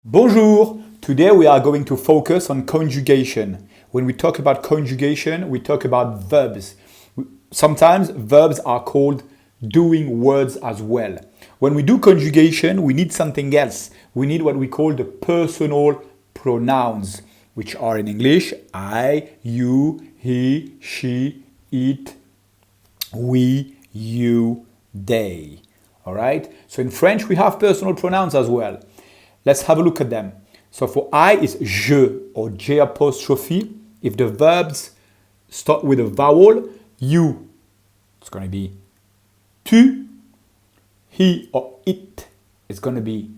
Bonjour! Today we are going to focus on conjugation. When we talk about conjugation, we talk about verbs. Sometimes verbs are called doing words as well. When we do conjugation, we need something else. We need what we call the personal pronouns, which are in English I, you, he, she, it, we, you, they. All right? So in French, we have personal pronouns as well. Let's have a look at them. So for I is je or J apostrophe. If the verbs start with a vowel, you, it's going to be tu. He or it is going to be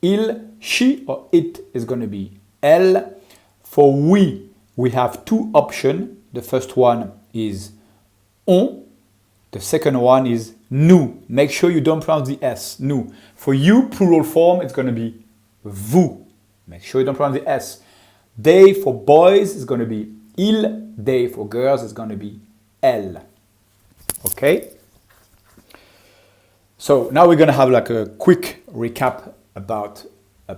il. She or it is going to be elle. For we have two options. The first one is on. The second one is nous. Make sure you don't pronounce the S. Nous. For you, plural form, it's going to be vous. Make sure you don't pronounce the S. They for boys is going to be il. They for girls is going to be elle. Okay? So now we're going to have like a quick recap about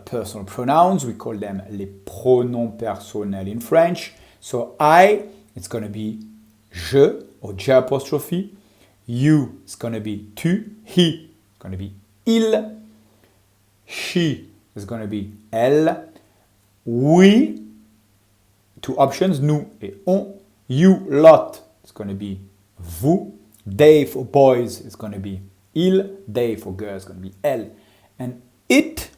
personal pronouns. We call them les pronoms personnels in French. So I, it's going to be je or J apostrophe. You, it's going to be tu. He, it's going to be il. She is going to be elle. We, two options, nous et on. You, lot, it's going to be vous. They for boys is going to be il. They for girls is going to be elle. And it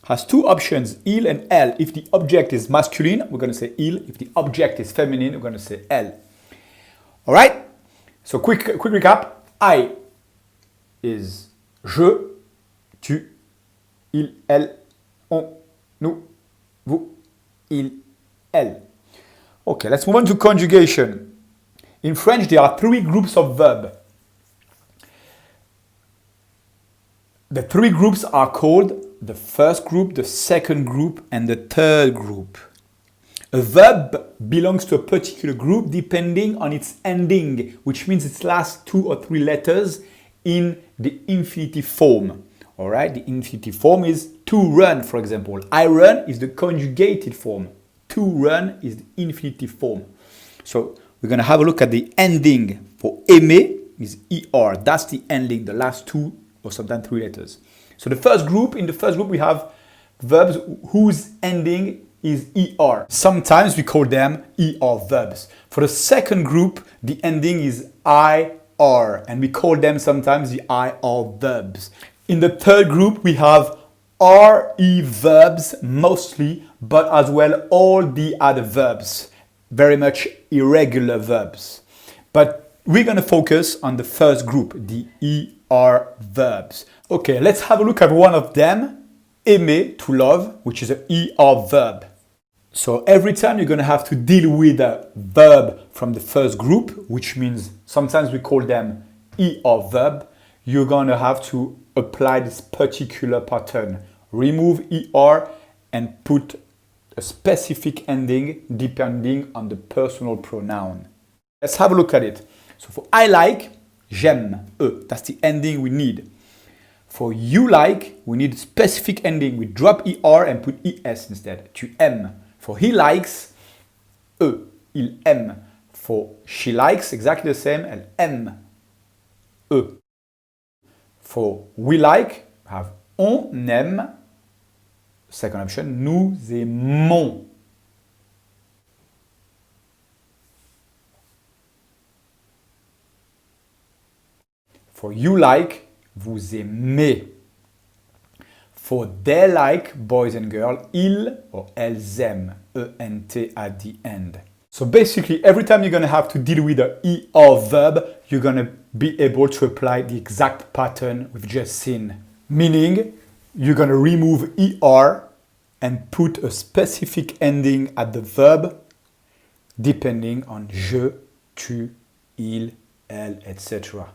has two options, il and elle. If the object is masculine, we're going to say il. If the object is feminine, we're going to say elle. All right? So quick recap. I is je, tu, il, elle, on, nous, vous, il, elle. Okay, let's move on to conjugation. In French, there are three groups of verb. The three groups are called the first group, the second group, and the third group. A verb belongs to a particular group depending on its ending, which means its last two or three letters in the infinitive form. All right, the infinitive form is to run, for example. I run is the conjugated form. To run is the infinitive form. So we're going to have a look at the ending. For aimer is er. That's the ending, the last two or sometimes three letters. So in the first group, we have verbs whose ending is er. Sometimes we call them er verbs. For the second group, the ending is ir, and we call them sometimes the ir verbs. In the third group, we have re verbs mostly, but as well all the other verbs, very much irregular verbs. But we're going to focus on the first group, the er verbs. Okay, let's have a look at one of them. Aimer, to love, which is an er verb. So every time you're going to have to deal with a verb from the first group, which means sometimes we call them er verb, you're going to have to apply this particular pattern. Remove er and put a specific ending depending on the personal pronoun. Let's have a look at it. So for I like, j'aime, that's the ending we need. For you like, we need a specific ending. We drop er and put es instead. Tu aimes. For he likes, il aime. For she likes, exactly the same, elle aime, For we like, have on aime. Second option, nous aimons. For you like, vous aimez. For they like, boys and girls, ils or elles aiment, E-N-T at the end. So basically, every time you're going to have to deal with a er verb, you're going to be able to apply the exact pattern we've just seen. Meaning, you're going to remove er and put a specific ending at the verb depending on je, tu, il, elle, etc.